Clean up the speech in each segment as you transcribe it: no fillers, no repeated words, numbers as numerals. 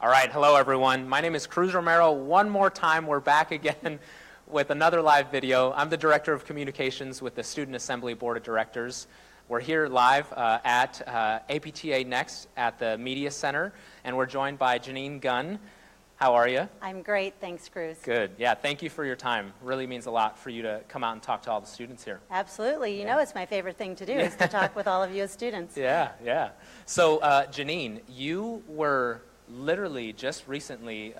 All right, hello everyone. My name is Cruz Romero. One more time, we're back again with another live video. I'm the Director of Communications with the Student Assembly Board of Directors. We're here live at APTA Next at the Media Center, and we're joined by Jeanine Gunn. How are you? I'm great, thanks, Cruz. Good. Yeah, thank you for your time. Really means a lot for you to come out and talk to all the students here. Absolutely. You know it's my favorite thing to do is to talk with all of you as students. Yeah. So, Jeanine, you were literally just recently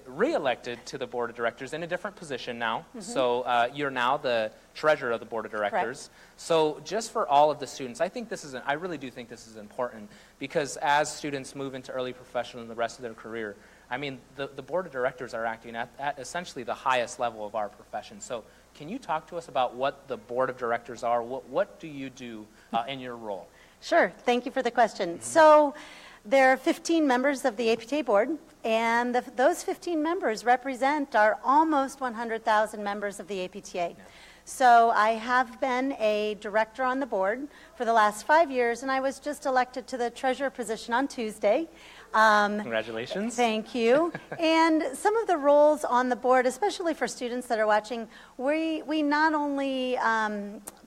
re-elected to the Board of Directors in a different position now. Mm-hmm. So you're now the treasurer of the Board of Directors. Correct. So just for all of the students, I really do think this is important because as students move into early professional and the rest of their career, I mean, the Board of Directors are acting at essentially the highest level of our profession. So can you talk to us about what the Board of Directors are? What do you do in your role? Sure. Thank you for the question. Mm-hmm. So there are 15 members of the APTA Board, and those 15 members represent our almost 100,000 members of the APTA. Yeah. So I have been a director on the board for the last 5 years, and I was just elected to the treasurer position on Tuesday. Congratulations. Thank you. And some of the roles on the board, especially for students that are watching, we not only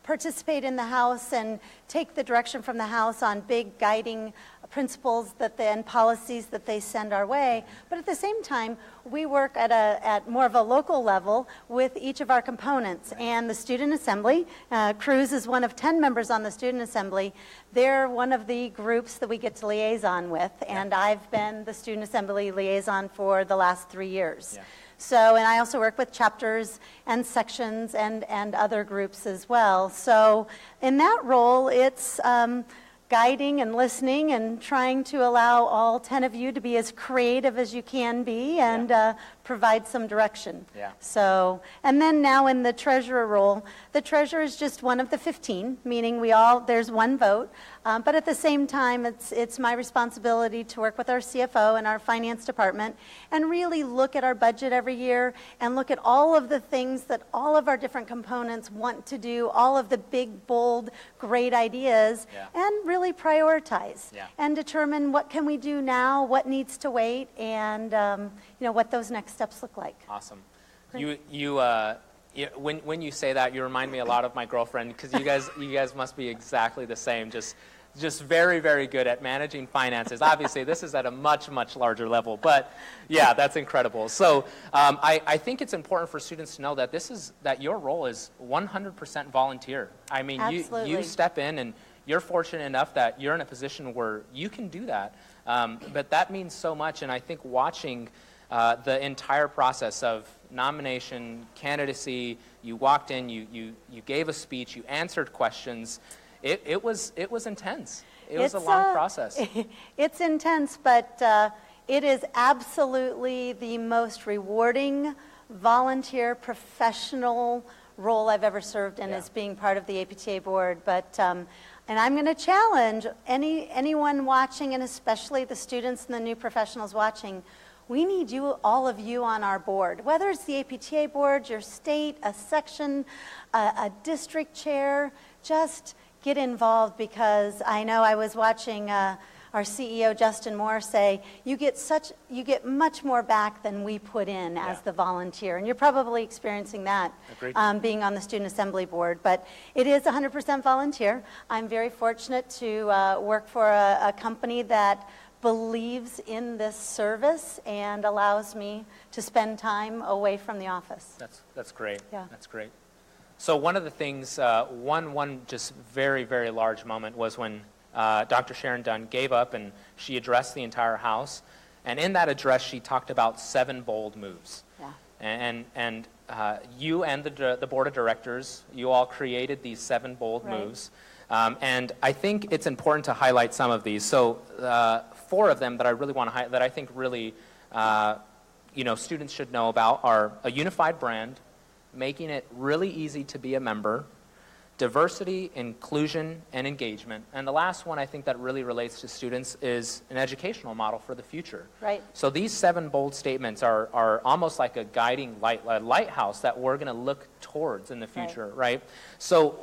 participate in the House and take the direction from the House on big guiding principles and policies that they send our way, but at the same time, we work at more of a local level with each of our components. And the Student Assembly, Cruz is one of 10 members on the Student Assembly. They're one of the groups that we get to liaison with, and I've been the Student Assembly liaison for the last 3 years. Yeah. So, and I also work with chapters and sections and other groups as well. So in that role, it's guiding and listening and trying to allow all 10 of you to be as creative as you can be and provide some direction. Yeah. So, and then now in the treasurer role, the treasurer is just one of the 15, meaning there's one vote. But at the same time, it's my responsibility to work with our CFO and our finance department and really look at our budget every year and look at all of the things that all of our different components want to do, all of the big, bold, great ideas, and really prioritize and determine what can we do now, what needs to wait, and what those next steps look like. Awesome. When you say that, you remind me a lot of my girlfriend because you guys must be exactly the same. Just very, very good at managing finances. Obviously, this is at a much, much larger level, but yeah, that's incredible. So I think it's important for students to know that your role is 100% volunteer. I mean, you step in and you're fortunate enough that you're in a position where you can do that. But that means so much, and I think watching the entire process of nomination, candidacy, you walked in, you gave a speech, you answered questions. It was intense. It was a long process. It's intense, but it is absolutely the most rewarding volunteer professional role I've ever served in as being part of the APTA board. But and I'm going to challenge anyone watching, and especially the students and the new professionals watching. We need all of you on our board, whether it's the APTA board, your state, a section, a district chair. Just get involved, because I know I was watching our CEO Justin Moore say you get much more back than we put in as the volunteer, and you're probably experiencing that being on the Student Assembly Board. But it is 100% volunteer. I'm very fortunate to work for a company that believes in this service and allows me to spend time away from the office. That's great. Yeah. That's great. So one of the things, one just very, very large moment was when Dr. Sharon Dunn gave up and she addressed the entire House. And in that address, she talked about 7 bold moves. Yeah. And you and the Board of Directors, you all created these 7 bold moves. And I think it's important to highlight some of these. So 4 of them that I really want to highlight, that I think really students should know about, are a unified brand, making it really easy to be a member, diversity, inclusion, and engagement. And the last one I think that really relates to students is an educational model for the future. Right. So these 7 bold statements are almost like a guiding light, a lighthouse that we're going to look towards in the future, right? So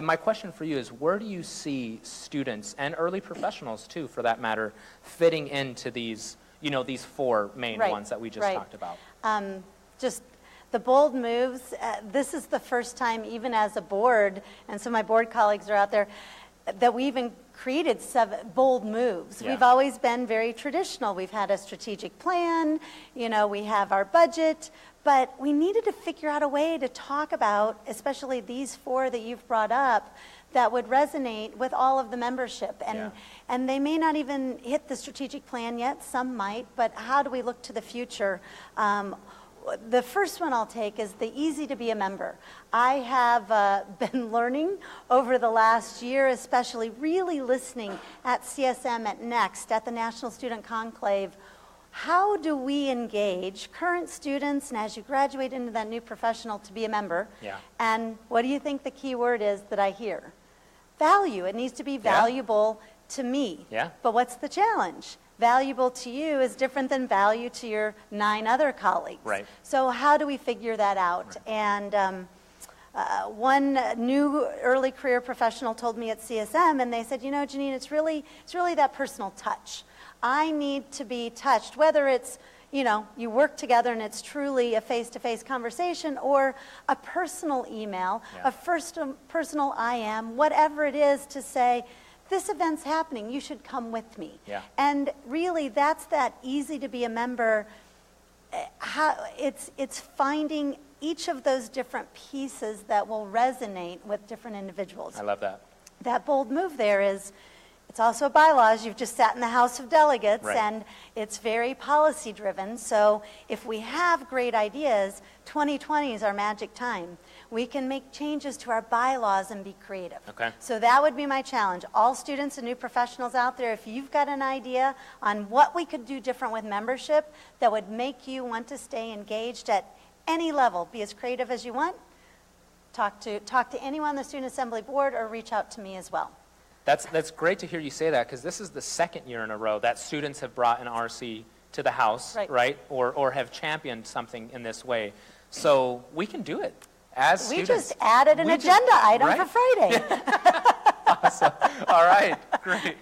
my question for you is, where do you see students, and early professionals too for that matter, fitting into these you know, these four main ones that we just talked about. Just the bold moves, this is the first time, even as a board, and some of my board colleagues are out there, that we even created 7 bold moves. Yeah. We've always been very traditional. We've had a strategic plan, you know, we have our budget, but we needed to figure out a way to talk about, especially these 4 that you've brought up, that would resonate with all of the membership. And they may not even hit the strategic plan yet, some might, but how do we look to the future? The first one I'll take is the easy to be a member. I have been learning over the last year, especially really listening at CSM, at NEXT, at the National Student Conclave. How do we engage current students, and as you graduate into that new professional, to be a member? Yeah. And what do you think the key word is that I hear? Value. It needs to be valuable to me. Yeah. But what's the challenge? Valuable to you is different than value to your 9 other colleagues. Right. So how do we figure that out? Right. And one new early career professional told me at CSM, and they said, you know, Jeanine, it's really that personal touch. I need to be touched, whether it's, you know, you work together and it's truly a face-to-face conversation, or a personal email, a personal IM, whatever it is, to say, this event's happening, you should come with me. Yeah. And really, that's that easy to be a member. It's finding each of those different pieces that will resonate with different individuals. I love that. That bold move there is, it's also bylaws. You've just sat in the House of Delegates, and it's very policy driven. So if we have great ideas, 2020 is our magic time. We can make changes to our bylaws and be creative. Okay. So that would be my challenge. All students and new professionals out there, if you've got an idea on what we could do different with membership that would make you want to stay engaged at any level, be as creative as you want, talk to anyone on the Student Assembly Board, or reach out to me as well. That's great to hear you say that, because this is the 2nd year in a row that students have brought an RC to the House, right? Or have championed something in this way. So we can do it as students. We just added an agenda item for Friday. Awesome. All right, great.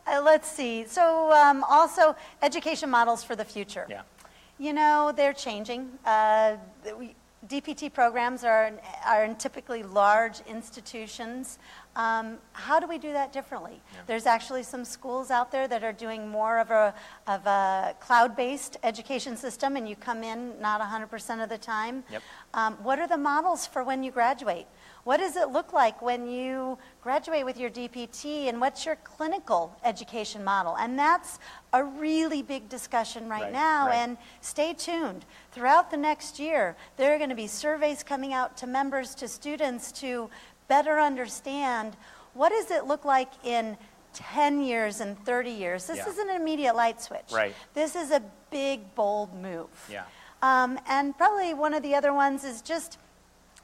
Let's see. So also education models for the future. Yeah. You know, they're changing. DPT programs are in typically large institutions. How do we do that differently? Yeah. There's actually some schools out there that are doing more of a cloud-based education system, and you come in not 100% of the time. Yep. What are the models for when you graduate? What does it look like when you graduate with your DPT, and what's your clinical education model? And that's a really big discussion right now, and stay tuned. Throughout the next year, there are going to be surveys coming out to members, to students, to better understand what does it look like in 10 years and 30 years. This isn't an immediate light switch. Right. This is a big, bold move. Yeah. And probably one of the other ones is just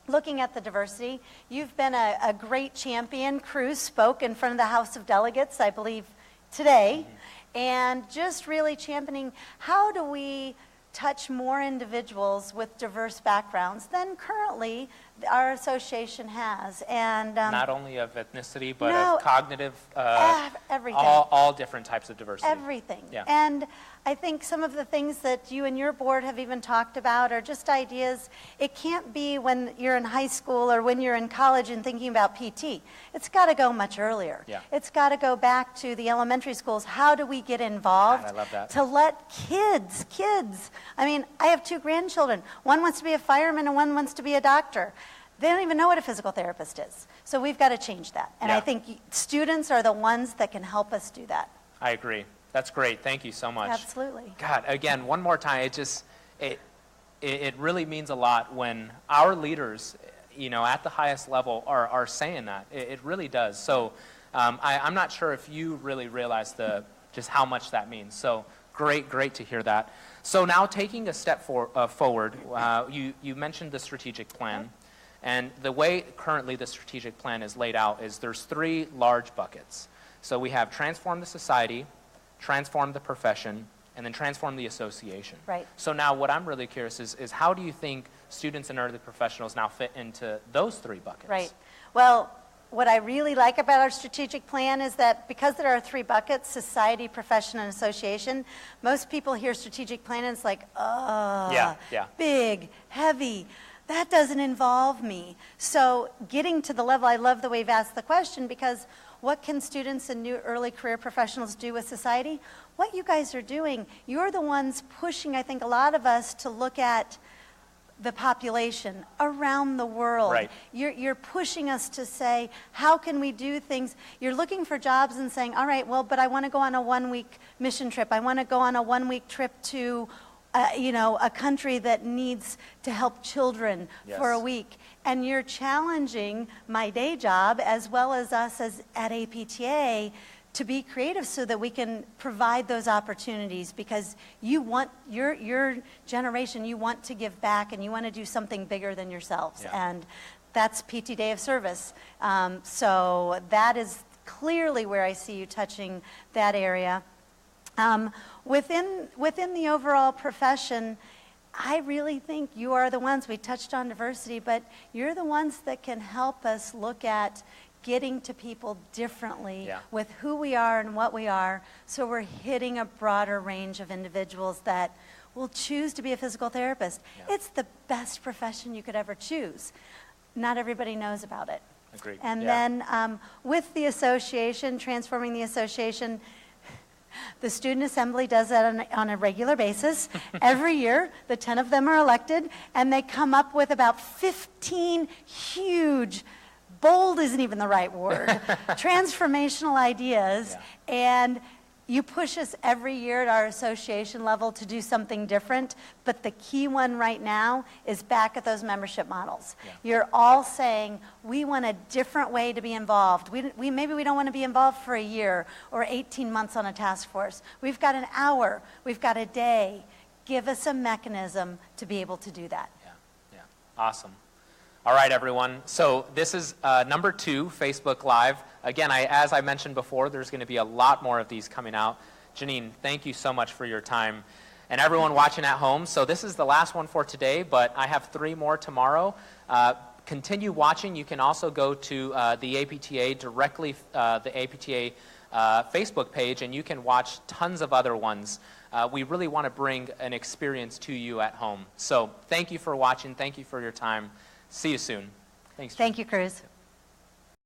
looking at the diversity. You've been a great champion. Cruz spoke in front of the House of Delegates, I believe, today, and just really championing how do we touch more individuals with diverse backgrounds than currently our association has. And not only of ethnicity, but of cognitive, everything. All different types of diversity. Everything. Yeah. And I think some of the things that you and your board have even talked about are just ideas. It can't be when you're in high school or when you're in college and thinking about PT. It's got to go much earlier. Yeah. It's got to go back to the elementary schools. How do we get involved? God, I love that. To let kids, I mean, I have 2 grandchildren. One wants to be a fireman and one wants to be a doctor. They don't even know what a physical therapist is. So we've got to change that. And I think students are the ones that can help us do that. I agree. That's great. Thank you so much. Absolutely. God, again, one more time, it really means a lot when our leaders, you know, at the highest level are saying that. It really does. So I'm not sure if you really realize just how much that means. So great to hear that. So now taking a step forward, you mentioned the strategic plan. And the way currently the strategic plan is laid out is there's 3 large buckets. So we have transform the society, transform the profession, and then transform the association. Right. So now what I'm really curious is how do you think students and early professionals now fit into those 3 buckets? Right. Well, what I really like about our strategic plan is that because there are 3 buckets, society, profession, and association, most people hear strategic plan and it's like, big, heavy. That doesn't involve me. So getting to the level, I love the way you've asked the question, because what can students and new early career professionals do with society? What you guys are doing, you're the ones pushing, I think, a lot of us to look at the population around the world. Right. You're pushing us to say, how can we do things? You're looking for jobs and saying, all right, well, but I want to go on a 1-week mission trip. I want to go on a 1-week trip to, a country that needs to help children for a week. And you're challenging my day job as well as us at APTA to be creative so that we can provide those opportunities, because you want, your generation, you want to give back and you want to do something bigger than yourselves. And that's PT Day of Service. So that is clearly where I see you touching that area. Within the overall profession, I really think you are the ones, we touched on diversity, but you're the ones that can help us look at getting to people differently with who we are and what we are, so we're hitting a broader range of individuals that will choose to be a physical therapist. It's the best profession you could ever choose. Not everybody knows about it. Agreed. And then with the association, transforming the association, the Student Assembly does that on a regular basis. Every year, the 10 of them are elected, and they come up with about 15 huge, bold isn't even the right word, transformational ideas, and you push us every year at our association level to do something different, but the key one right now is back at those membership models. You're all saying, we want a different way to be involved. Maybe we don't want to be involved for a year or 18 months on a task force. We've got an hour, we've got a day. Give us a mechanism to be able to do that. Awesome. All right, everyone. So this is number 2, Facebook Live. Again, as I mentioned before, there's going to be a lot more of these coming out. Jeanine, thank you so much for your time. And everyone watching at home, so this is the last one for today, but I have 3 more tomorrow. Continue watching. You can also go to the APTA, directly the APTA Facebook page, and you can watch tons of other ones. We really want to bring an experience to you at home. So thank you for watching. Thank you for your time. See you soon. Thanks. Thank you, Cruz.